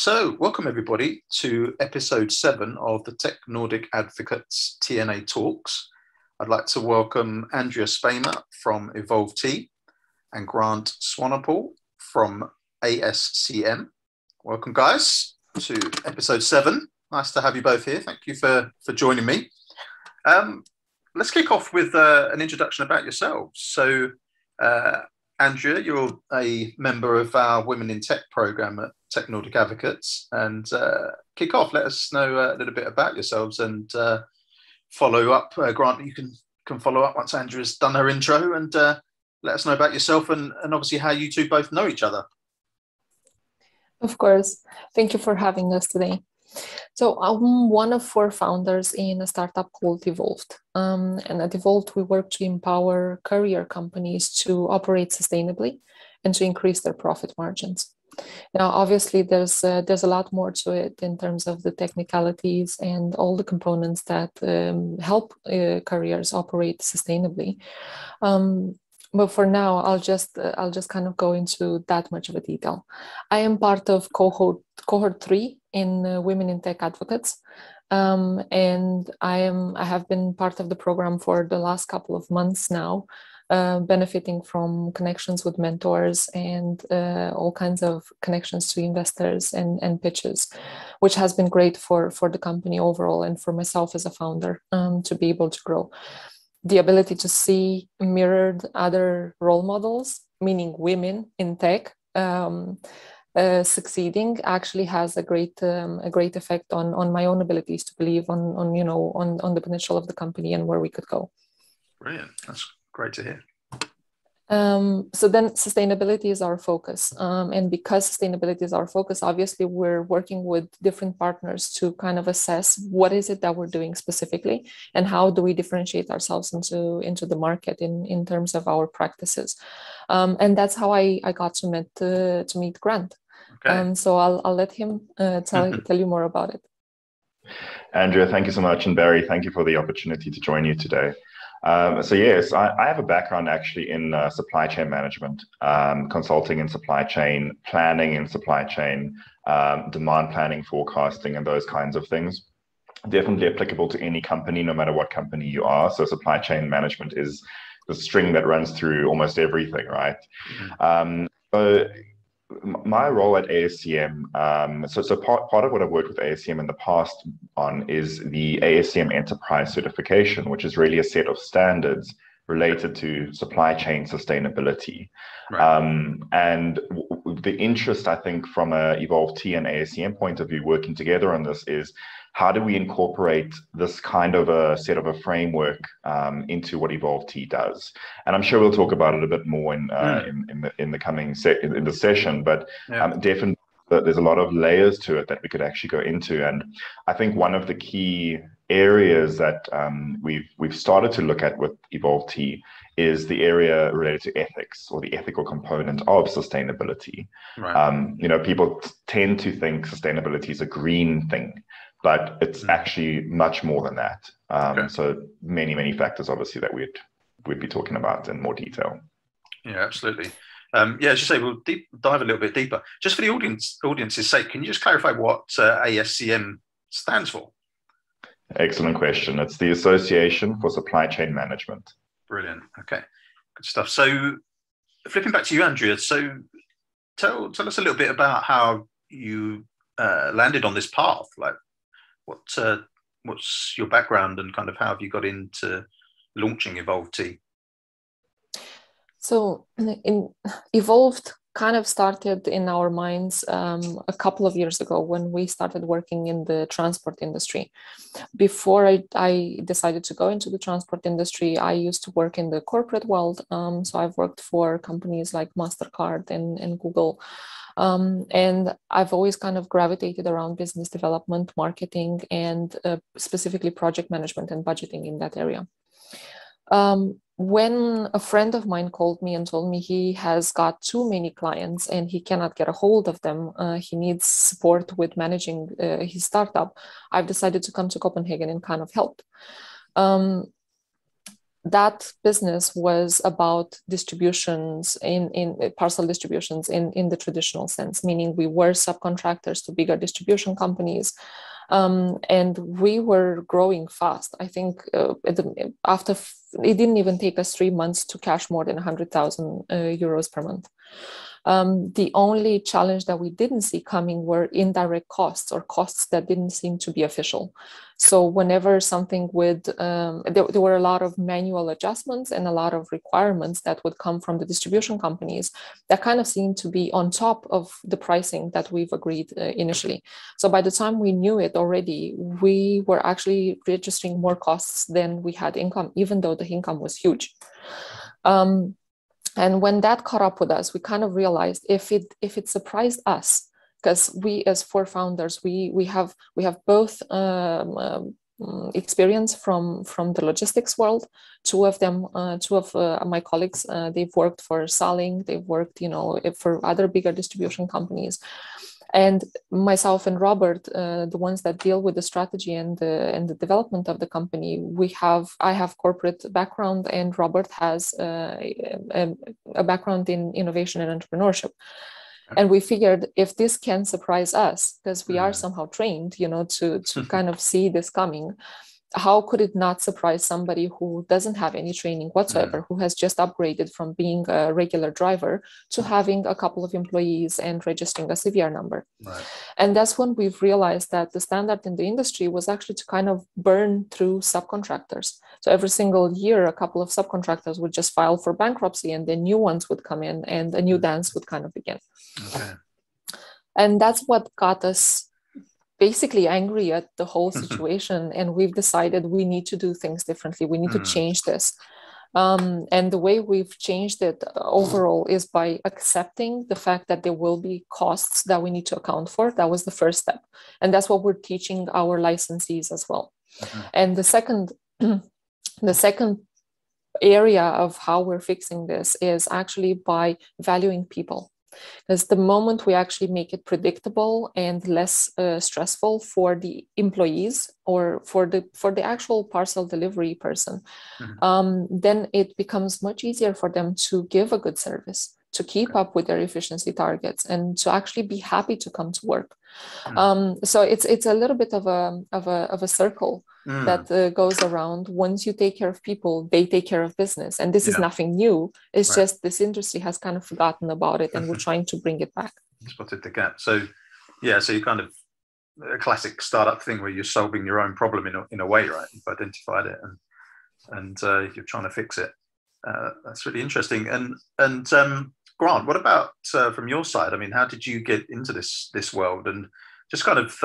So, welcome everybody to episode 7 of the Tech Nordic Advocates TNA Talks. I'd like to welcome Andreea Spaima from evolvT and Grant Swanepeol from ASCM. Welcome, guys, to episode 7. Nice to have you both here. Thank you for joining me. Let's kick off with an introduction about yourselves. So, Andreea, you're a member of our Women in Tech program at Tech Nordic Advocates, and kick off. Let us know a little bit about yourselves and follow up. Grant, you can follow up once Andrea's done her intro, and let us know about yourself and obviously how you two both know each other. Of course. Thank you for having us today. So I'm one of 4 founders in a startup called evolvT. And at evolvT, we work to empower courier companies to operate sustainably and to increase their profit margins. Now, obviously, there's a lot more to it in terms of the technicalities and all the components that help couriers operate sustainably. But for now, I'll just kind of go into that much of a detail. I am part of cohort 3 in Women in Tech Advocates, and I have been part of the program for the last couple of months now, benefiting from connections with mentors and all kinds of connections to investors and pitches, which has been great for the company overall and for myself as a founder to be able to grow. The ability to see mirrored other role models, meaning women in tech, succeeding actually has a great effect on my own abilities to believe on the potential of the company and where we could go. Brilliant. That's great to hear. So then sustainability is our focus. And because sustainability is our focus, obviously we're working with different partners to kind of assess what is it that we're doing specifically and how do we differentiate ourselves into the market in terms of our practices. And that's how I got to meet Grant. Okay. So I'll let him tell you more about it. Andreea, thank you so much. And Barry, thank you for the opportunity to join you today. So yes, I have a background actually in supply chain management, consulting in supply chain, planning in supply chain, demand planning, forecasting, and those kinds of things. Definitely applicable to any company, no matter what company you are. So supply chain management is the string that runs through almost everything, right? Mm-hmm. So my role at ASCM, so part of what I've worked with ASCM in the past on is the ASCM Enterprise Certification, which is really a set of standards related to supply chain sustainability. Right. And the interest, I think, from a evolvT and ASCM point of view, working together on this is how do we incorporate this kind of a set of a framework into what evolvT does? And I'm sure we'll talk about it a bit more in the coming in the session. But definitely, there's a lot of layers to it that we could actually go into. And I think one of the key areas that we've started to look at with evolvT is the area related to ethics, or the ethical component of sustainability. Right. People tend to think sustainability is a green thing, but it's actually much more than that. Okay. So many factors, obviously, that we'd be talking about in more detail. Yeah, absolutely. As you say, we'll dive a little bit deeper. Just for the audience's sake, can you just clarify what ASCM stands for? Excellent question. It's the Association for Supply Chain Management. Brilliant. Okay, good stuff. So flipping back to you, Andreea, so tell us a little bit about how you landed on this path. Like, what's your background and kind of how have you got into launching evolvT? So evolvT kind of started in our minds a couple of years ago when we started working in the transport industry. Before I decided to go into the transport industry, I used to work in the corporate world. So I've worked for companies like MasterCard and Google. And I've always kind of gravitated around business development, marketing, and specifically project management and budgeting in that area. When a friend of mine called me and told me he has got too many clients and he cannot get a hold of them, he needs support with managing his startup, I've decided to come to Copenhagen and kind of help. that business was about distributions in parcel distributions in the traditional sense, meaning we were subcontractors to bigger distribution companies. And we were growing fast. I think after it didn't even take us 3 months to cash more than 100,000 euros per month. The only challenge that we didn't see coming were indirect costs, or costs that didn't seem to be official. So whenever something would, there were a lot of manual adjustments and a lot of requirements that would come from the distribution companies that kind of seemed to be on top of the pricing that we've agreed initially. So by the time we knew it already, we were actually registering more costs than we had income, even though the income was huge. And when that caught up with us, we kind of realized if it surprised us, because we as 4 founders, we have both experience from the logistics world. Two of my colleagues, they've worked for Saling, they've worked, for other bigger distribution companies. And myself and Robert, the ones that deal with the strategy and the development of the company, I have corporate background, and Robert has a background in innovation and entrepreneurship. And we figured if this can surprise us, because we are somehow trained, to kind of see this coming, how could it not surprise somebody who doesn't have any training whatsoever, who has just upgraded from being a regular driver to having a couple of employees and registering a CVR number? Right. And that's when we've realized that the standard in the industry was actually to kind of burn through subcontractors. So every single year, a couple of subcontractors would just file for bankruptcy, and then new ones would come in, and a new dance would kind of begin. Okay. And that's what got us basically angry at the whole situation. And we've decided we need to do things differently. We need to change this. And the way we've changed it overall is by accepting the fact that there will be costs that we need to account for. That was the first step. And that's what we're teaching our licensees as well. And the second area of how we're fixing this is actually by valuing people. Because the moment we actually make it predictable and less stressful for the employees or for the actual parcel delivery person, then it becomes much easier for them to give a good service, to keep up with their efficiency targets, and to actually be happy to come to work. So it's a little bit of a circle that goes around. Once you take care of people, they take care of business, and this is nothing new. It's just this industry has kind of forgotten about it, and we're trying to bring it back. Spotted the gap. So you kind of a classic startup thing where you're solving your own problem in a way, right? You've identified it and you're trying to fix it. That's really interesting. And Grant, what about from your side? I mean, how did you get into this world? And just kind of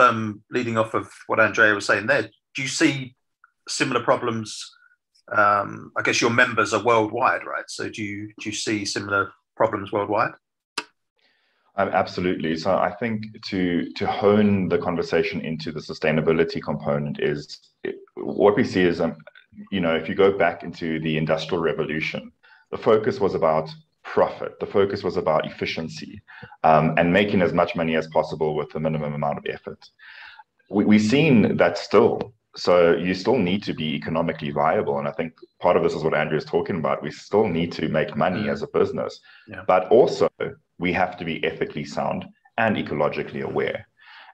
leading off of what Andreea was saying there, do you see similar problems? I guess your members are worldwide, right? So do you see similar problems worldwide? Absolutely. So I think to hone the conversation into the sustainability component is what we see is, if you go back into the Industrial Revolution, the focus was about profit. The focus was about efficiency and making as much money as possible with the minimum amount of effort. We've seen that still. So you still need to be economically viable. And I think part of this is what Andreea is talking about. We still need to make money as a business, but also we have to be ethically sound and ecologically aware.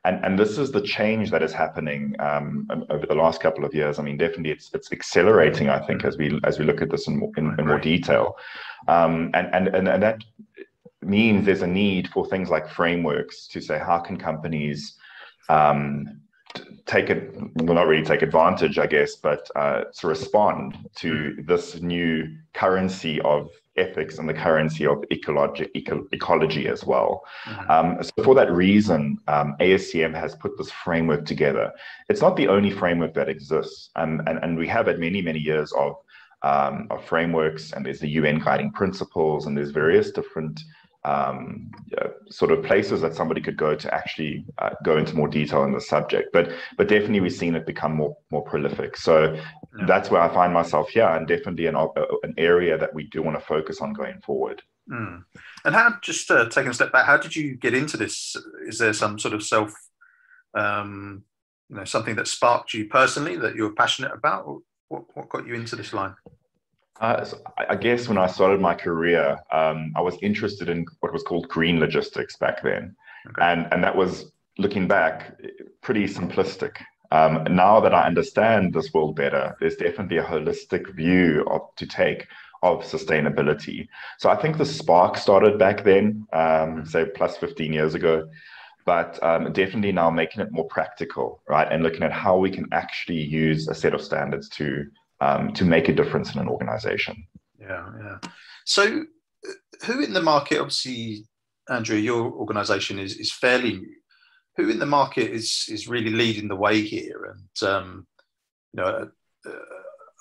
And this is the change that is happening over the last couple of years. I mean, definitely it's accelerating, I think, as we look at this in more detail. And that means there's a need for things like frameworks to say, how can companies not really take advantage, I guess, but to respond to this new currency of ethics and the currency of ecology as well. So for that reason, ASCM has put this framework together. It's not the only framework that exists, and we have had many years of frameworks, and there's the UN guiding principles, and there's various different sort of places that somebody could go to actually go into more detail on the subject, but definitely we've seen it become more prolific. So that's where I find myself here, and definitely an area that we do want to focus on going forward. And how, just taking a step back, how did you get into this? Is there some sort of something that sparked you personally that you're passionate about? What got you into this line? So I guess when I started my career, I was interested in what was called green logistics back then. Okay. And that was, looking back, pretty simplistic. Now that I understand this world better, there's definitely a holistic view to take of sustainability. So I think the spark started back then, say plus 15 years ago, but definitely now making it more practical, right? And looking at how we can actually use a set of standards to make a difference in an organization. Yeah, yeah. So who in the market, obviously, Andreea, your organization is fairly new. Who in the market is really leading the way here? And, I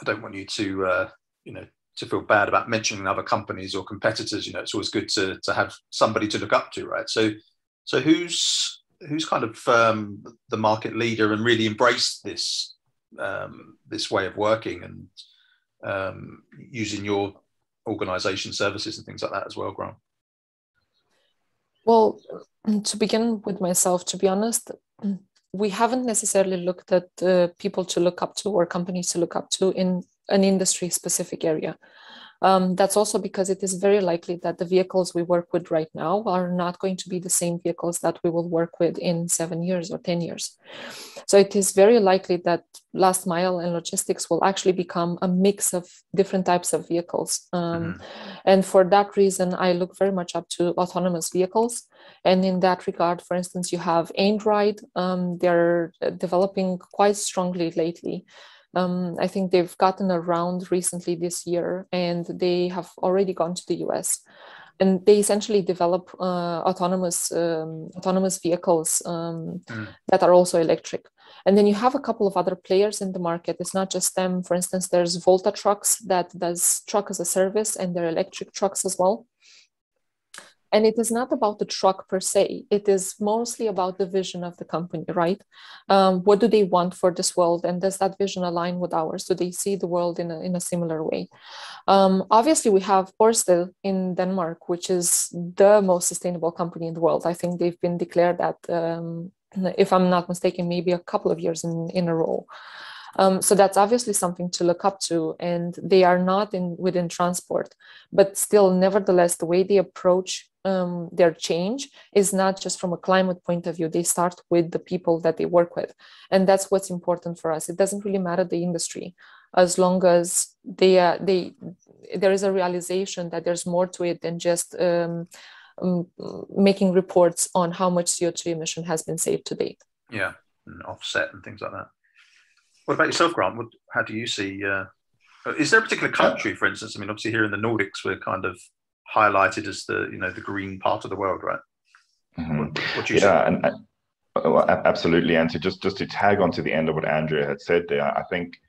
don't want you to, to feel bad about mentioning other companies or competitors. It's always good to have somebody to look up to, right? So who's kind of the market leader and really embraced this way of working and using your organization services and things like that as well, Grant? Well, to begin with myself, to be honest, we haven't necessarily looked at people to look up to or companies to look up to in an industry specific area. That's also because it is very likely that the vehicles we work with right now are not going to be the same vehicles that we will work with in 7 years or 10 years. So it is very likely that last mile and logistics will actually become a mix of different types of vehicles. And for that reason, I look very much up to autonomous vehicles. And in that regard, for instance, you have Android. They're developing quite strongly lately. I think they've gotten around recently this year, and they have already gone to the US. And they essentially develop autonomous vehicles that are also electric. And then you have a couple of other players in the market. It's not just them. For instance, there's Volta Trucks that does truck as a service, and they're electric trucks as well. And it is not about the truck per se. It is mostly about the vision of the company, right? What do they want for this world? And does that vision align with ours? Do they see the world in a similar way? Obviously, we have Ørsted in Denmark, which is the most sustainable company in the world. I think they've been declared that, if I'm not mistaken, maybe a couple of years in a row. So that's obviously something to look up to, and they are not within transport, but still, nevertheless, the way they approach their change is not just from a climate point of view. They start with the people that they work with, and that's what's important for us. It doesn't really matter the industry, as long as there is a realization that there's more to it than just making reports on how much CO2 emission has been saved to date. Yeah, and offset and things like that. What about yourself, Grant? How do you see? Is there a particular country, for instance? I mean, obviously here in the Nordics, we're kind of highlighted as the green part of the world, right? What do you see? And well, absolutely. And to just to tag on to the end of what Andreea had said there, I think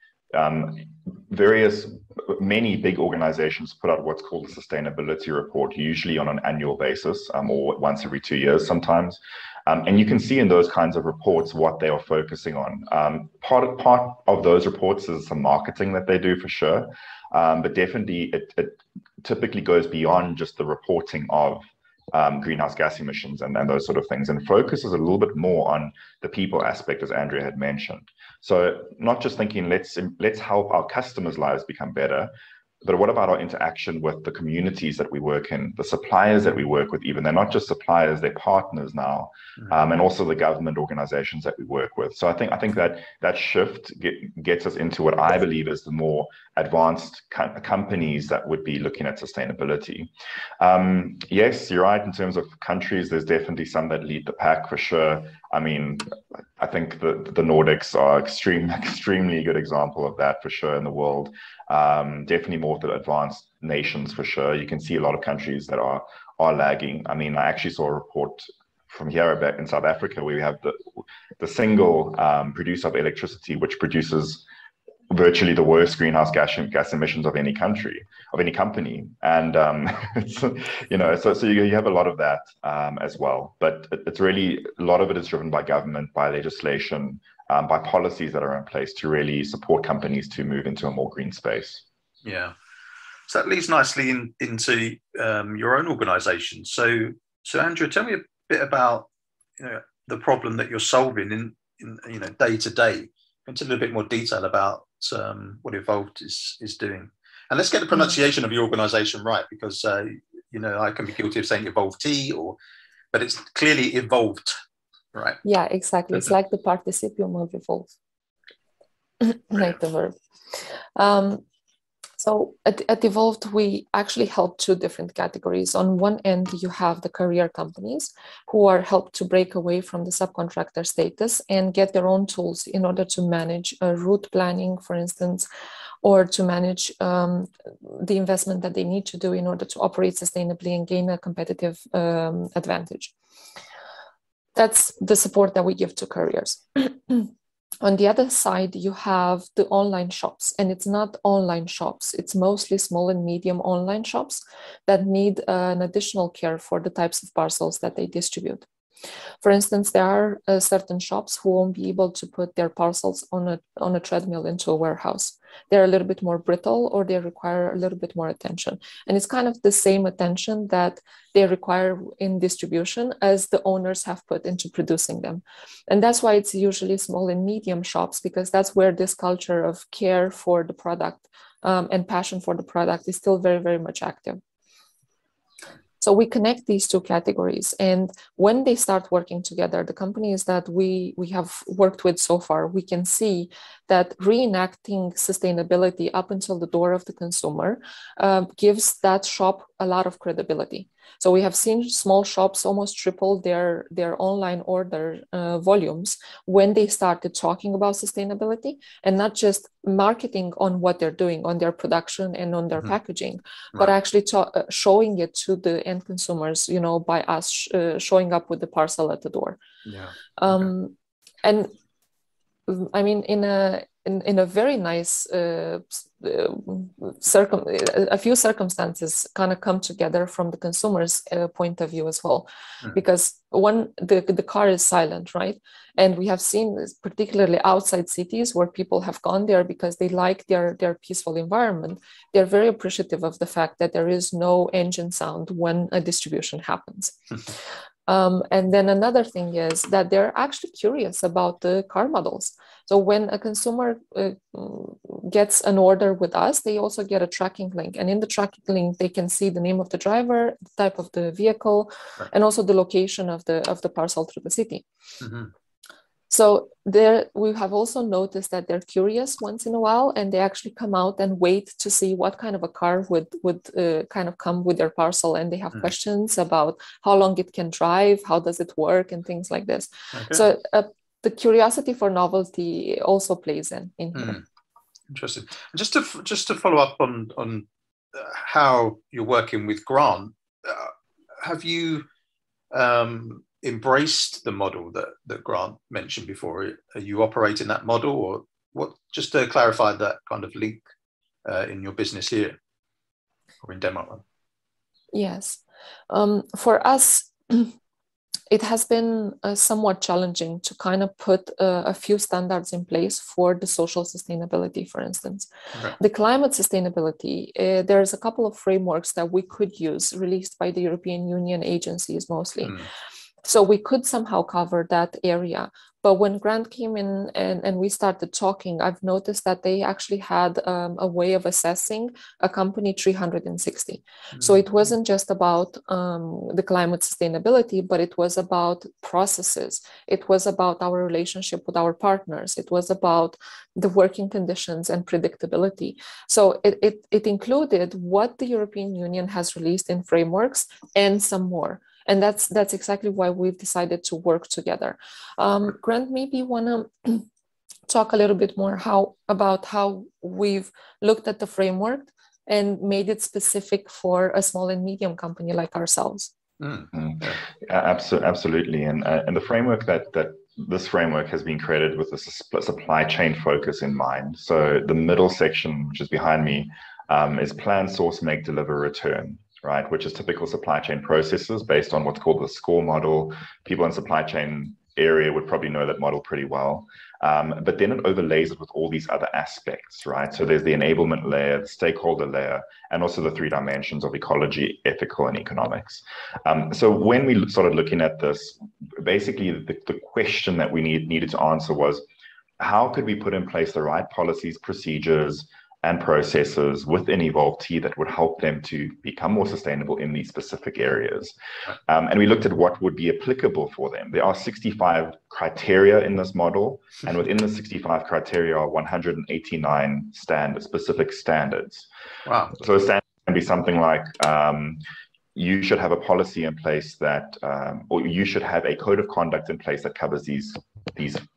many big organizations put out what's called a sustainability report, usually on an annual basis, or once every 2 years sometimes. And you can see in those kinds of reports what they are focusing on. Part of those reports is some marketing that they do for sure, but definitely it typically goes beyond just the reporting of greenhouse gas emissions and those sort of things, and focuses a little bit more on the people aspect, as Andreea had mentioned. So not just thinking let's help our customers' lives become better, but what about our interaction with the communities that we work in, the suppliers that we work with? Even they're not just suppliers, they're partners now, and also the government organizations that we work with. So I think that shift gets us into what I believe is the more advanced companies that would be looking at sustainability. Yes, you're right. In terms of countries, there's definitely some that lead the pack for sure. I mean, I think the Nordics are extremely good example of that for sure in the world. Definitely more to the advanced nations for sure. You can see a lot of countries that are lagging. I mean, I actually saw a report from here back in South Africa where we have the single producer of electricity, which produces virtually the worst greenhouse gas emissions of any country, of any company. And, so you have a lot of that as well. But it's really, a lot of it is driven by government, by legislation, by policies that are in place to really support companies to move into a more green space. Yeah. So that leads nicely into your own organization. So Andreea, tell me a bit about the problem that you're solving in day to day. Into a little bit more detail about what evolvT is doing. And let's get the pronunciation of your organization right, because, you know, I can be guilty of saying evolvT, but it's clearly evolved, right? Yeah, exactly. It's like the participium of evolve, like the verb. So at evolvT, we actually help two different categories. On one end, you have the courier companies who are helped to break away from the subcontractor status and get their own tools in order to manage route planning, for instance, or to manage the investment that they need to do in order to operate sustainably and gain a competitive advantage. That's the support that we give to couriers. On the other side, you have the online shops, and it's not online shops. It's mostly small and medium online shops that need an additional care for the types of parcels that they distribute. For instance, there are certain shops who won't be able to put their parcels on a treadmill into a warehouse. They're a little bit more brittle, or they require a little bit more attention. And it's kind of the same attention that they require in distribution as the owners have put into producing them. And that's why it's usually small and medium shops, because that's where this culture of care for the product and passion for the product is still very, very much active. So we connect these two categories, and when they start working together, the companies that we have worked with so far, we can see that reenacting sustainability up until the door of the consumer gives that shop a lot of credibility. So we have seen small shops almost triple their online order volumes when they started talking about sustainability, and not just marketing on what they're doing, on their production and on their packaging, but actually showing it to the end consumers, you know, by us showing up with the parcel at the door. And I mean, in a very nice a few circumstances kind of come together from the consumer's point of view as well, because the car is silent, right? And we have seen this particularly outside cities where people have gone there because they like their peaceful environment. They're very appreciative of the fact that there is no engine sound when a distribution happens. And then another thing is that they're actually curious about the car models. So when a consumer gets an order with us, they also get a tracking link. And in the tracking link, they can see the name of the driver, the type of the vehicle, and also the location of the parcel through the city. So there, we have also noticed that they're curious once in a while, and they actually come out and wait to see what kind of a car would kind of come with their parcel, and they have questions about how long it can drive, how does it work, and things like this. So the curiosity for novelty also plays in here. Interesting. Just to follow up on how you're working with Grant, have you embraced the model that Grant mentioned before? Are you operating that model, or what? Just to clarify that kind of link in your business here or in Denmark. Yes, for us, it has been somewhat challenging to kind of put a few standards in place for the social sustainability, for instance. The climate sustainability, there's a couple of frameworks that we could use, released by the European Union agencies mostly. So we could somehow cover that area. But when Grant came in and we started talking, I've noticed that they actually had a way of assessing a company 360. So it wasn't just about the climate sustainability, but it was about processes. It was about our relationship with our partners. It was about the working conditions and predictability. So it included what the European Union has released in frameworks and some more. And that's exactly why we've decided to work together. Grant, maybe you want to talk a little bit more about how we've looked at the framework and made it specific for a small and medium company like ourselves. Absolutely. And the framework this framework has been created with a supply chain focus in mind. So the middle section, which is behind me, is plan, source, make, deliver, return. Right, which is typical supply chain processes based on what's called the SCORE model. People in supply chain area would probably know that model pretty well. But then it overlays it with all these other aspects, right? So there's the enablement layer, the stakeholder layer, and also the 3 dimensions of ecology, ethical, and economics. So when we started looking at this, basically the question that we needed to answer was, how could we put in place the right policies, procedures, and processes within evolvT that would help them to become more sustainable in these specific areas. And we looked at what would be applicable for them. There are 65 criteria in this model, and within the 65 criteria are 189 specific standards. Wow. So a standard can be something like, you should have a policy in place that, or you should have a code of conduct in place that covers these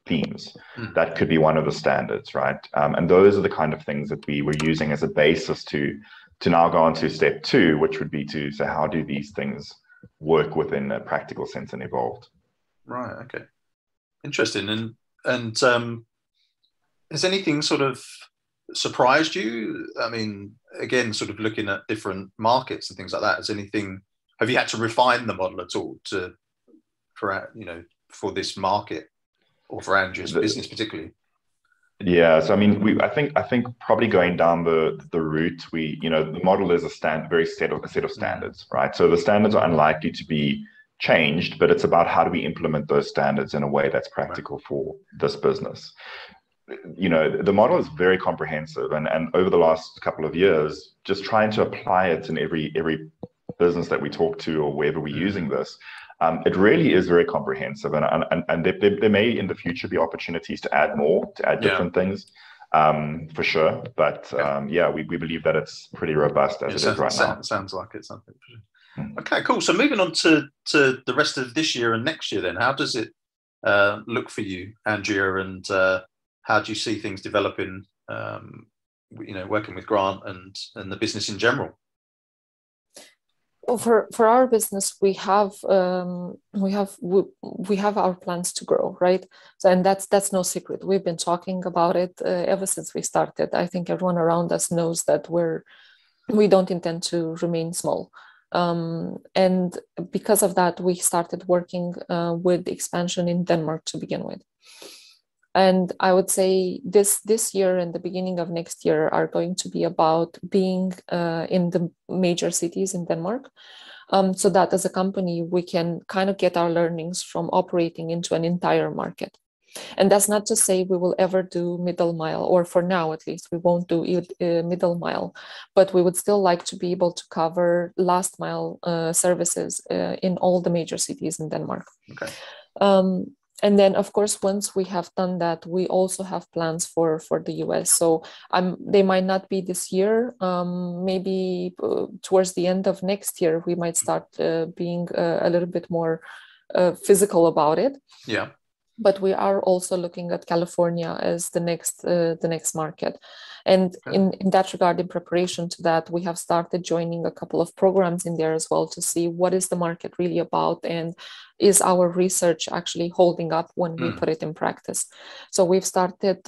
themes. That could be one of the standards, right? And those are the kind of things that we were using as a basis to now go on to step 2, which would be to say, how do these things work within a practical sense and evolved? Right. Okay. Interesting. And has anything sort of surprised you? I mean, again, sort of looking at different markets and things like that. Have you had to refine the model at all for this market, or for Andrea's business particularly? Yeah, so I mean, I think probably going down the route, the model is a set of standards, right? So the standards are unlikely to be changed, but it's about how do we implement those standards in a way that's practical for this business. The model is very comprehensive, and over the last couple of years, just trying to apply it in every business that we talk to or wherever we're using this, it really is very comprehensive, and there may in the future be opportunities to add different things, for sure. But we believe that it's pretty robust as it is right now. Sounds like it's something. Okay, cool. So moving on to the rest of this year and next year, then, how does it look for you, Andreea, and how do you see things developing, working with Grant and the business in general? Well, for our business, we have our plans to grow, right? So, and that's no secret. We've been talking about it ever since we started. I think everyone around us knows that we don't intend to remain small. And because of that, we started working with expansion in Denmark to begin with. And I would say this year and the beginning of next year are going to be about being in the major cities in Denmark, so that as a company, we can kind of get our learnings from operating into an entire market. And that's not to say we will ever do middle mile, or for now at least, we won't do middle mile, but we would still like to be able to cover last mile services in all the major cities in Denmark. Okay. And then, of course, once we have done that, we also have plans for the US. So they might not be this year. Maybe towards the end of next year, we might start being a little bit more physical about it. Yeah. But we are also looking at California as the next market. And in that regard, in preparation to that, we have started joining a couple of programs in there as well to see what is the market really about, and is our research actually holding up when we put it in practice. So we've started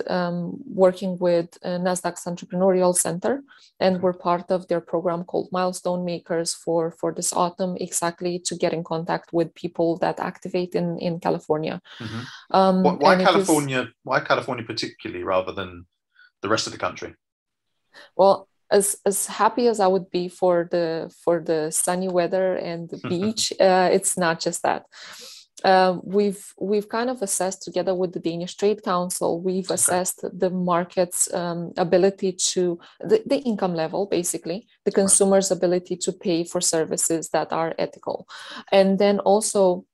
working with NASDAQ's Entrepreneurial Center, and we're part of their program called Milestone Makers for this autumn, exactly to get in contact with people that activate in California. Why California? Why California particularly, rather than the rest of the country? Well, as happy as I would be for the sunny weather and the beach, it's not just that. We've kind of assessed together with the Danish Trade Council. We've assessed the market's ability to the income level, basically the consumer's ability to pay for services that are ethical, and then also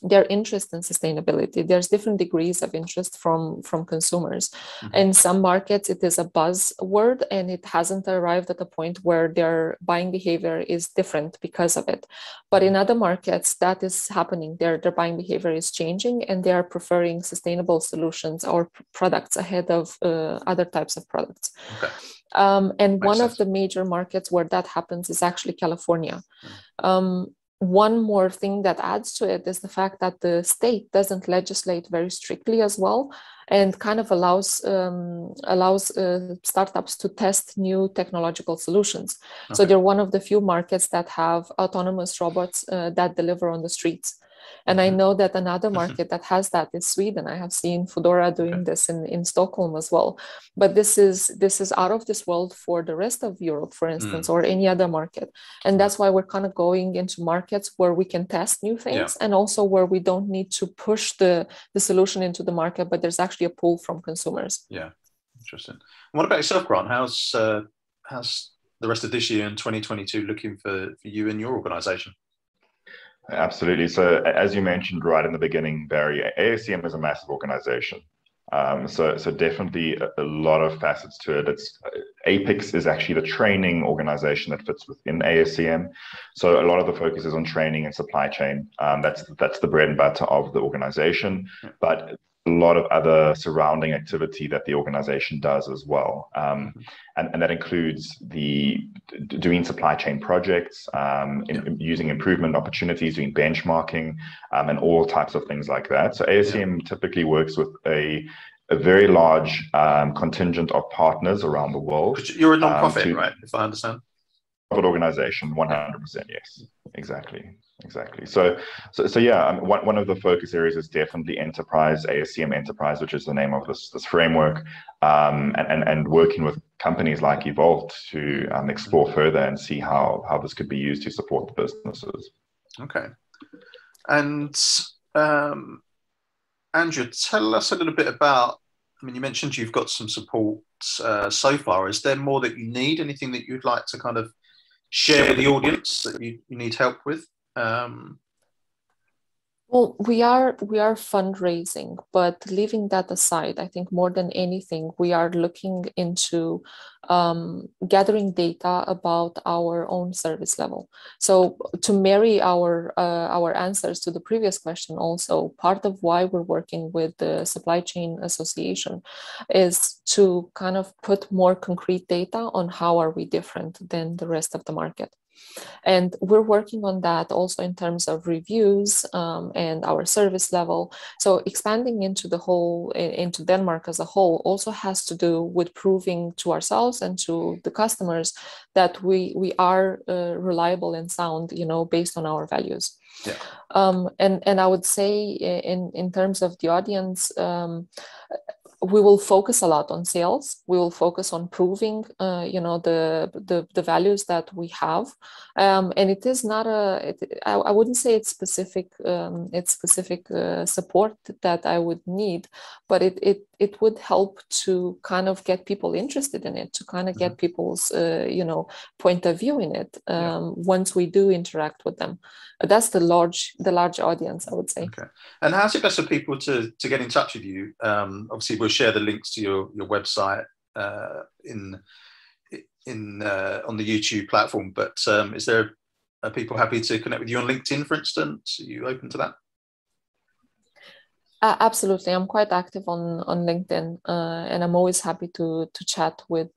their interest in sustainability. There's different degrees of interest from consumers. In some markets, it is a buzzword, and it hasn't arrived at a point where their buying behavior is different because of it. But in other markets, that is happening. Their buying behavior is changing, and they are preferring sustainable solutions or products ahead of other types of products. Okay. And one of the major markets where that happens is actually California. One more thing that adds to it is the fact that the state doesn't legislate very strictly as well, and kind of allows startups to test new technological solutions. So they're one of the few markets that have autonomous robots that deliver on the streets. And I know that another market that has that is Sweden. I have seen Foodora doing this in Stockholm as well. But this is out of this world for the rest of Europe, for instance, or any other market. And that's why we're kind of going into markets where we can test new things, and also where we don't need to push the solution into the market, but there's actually a pull from consumers. Yeah. Interesting. And what about yourself, Grant? How's the rest of this year in 2022 looking for you and your organisation? Absolutely. So as you mentioned right in the beginning, Barry, ASCM is a massive organization. So definitely a lot of facets to it. Apex is actually the training organization that fits within ASCM. So a lot of the focus is on training and supply chain. That's the bread and butter of the organization, but a lot of other surrounding activity that the organization does as well. And that includes doing supply chain projects, using improvement opportunities, doing benchmarking, and all types of things like that. So ASCM typically works with a very large contingent of partners around the world. You're a non-profit, right? If I understand. Profit organization, 100%, yes, exactly. So yeah, one of the focus areas is definitely enterprise, ASCM Enterprise, which is the name of this framework, and working with companies like evolvT to explore further and see how this could be used to support the businesses. Okay. And Andreea, tell us a little bit about, I mean, you mentioned you've got some support so far. Is there more that you need? Anything that you'd like to kind of share with the audience that you need help with? Well, we are fundraising, but leaving that aside, I think more than anything, we are looking into gathering data about our own service level. So to marry our answers to the previous question, also part of why we're working with the Supply Chain Association is to kind of put more concrete data on how are we different than the rest of the market. And we're working on that also in terms of reviews and our service level. So expanding into into Denmark as a whole also has to do with proving to ourselves and to the customers that we are reliable and sound, based on our values. Yeah. And I would say in terms of the audience, we will focus a lot on sales. We will focus on proving, the values that we have, and it is not I wouldn't say it's specific. It's specific support that I would need, but it would help to kind of get people interested in it, to kind of get people's point of view in it. Once we do interact with them, that's the large audience, I would say. Okay. And how's it best for people to get in touch with you? Obviously, we'll share the links to your website on the YouTube platform. But are people happy to connect with you on LinkedIn, for instance? Are you open to that? Absolutely, I'm quite active on LinkedIn, and I'm always happy to chat with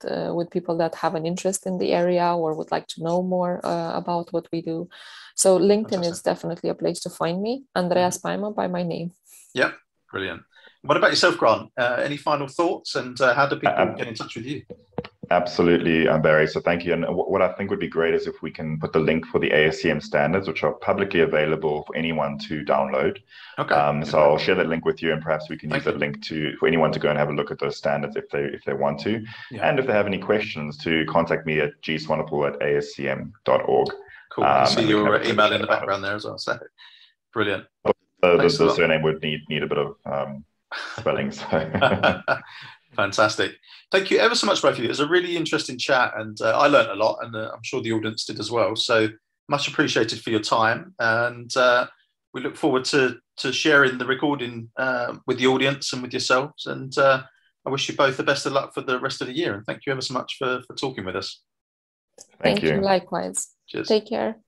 people that have an interest in the area or would like to know more about what we do. So LinkedIn is definitely a place to find me. Andreea Spaima by my name. Yeah, brilliant. What about yourself, Grant? Any final thoughts, and how do people get in touch with you? Absolutely, Barry. So thank you. And what I think would be great is if we can put the link for the ASCM standards, which are publicly available for anyone to download. Okay. So I'll share that link with you, and perhaps we can use that link for anyone to go and have a look at those standards if they want to. Yeah. And if they have any questions, to contact me at gswanepeol@ascm.org. Cool. I see your email in the background there as well. So brilliant. The surname would need a bit of spelling. So. Fantastic. Thank you ever so much, both of you. It was a really interesting chat, and I learned a lot, and I'm sure the audience did as well. So much appreciated for your time, and we look forward to sharing the recording with the audience and with yourselves. And I wish you both the best of luck for the rest of the year. And thank you ever so much for talking with us. Thank you. Likewise. Cheers. Take care.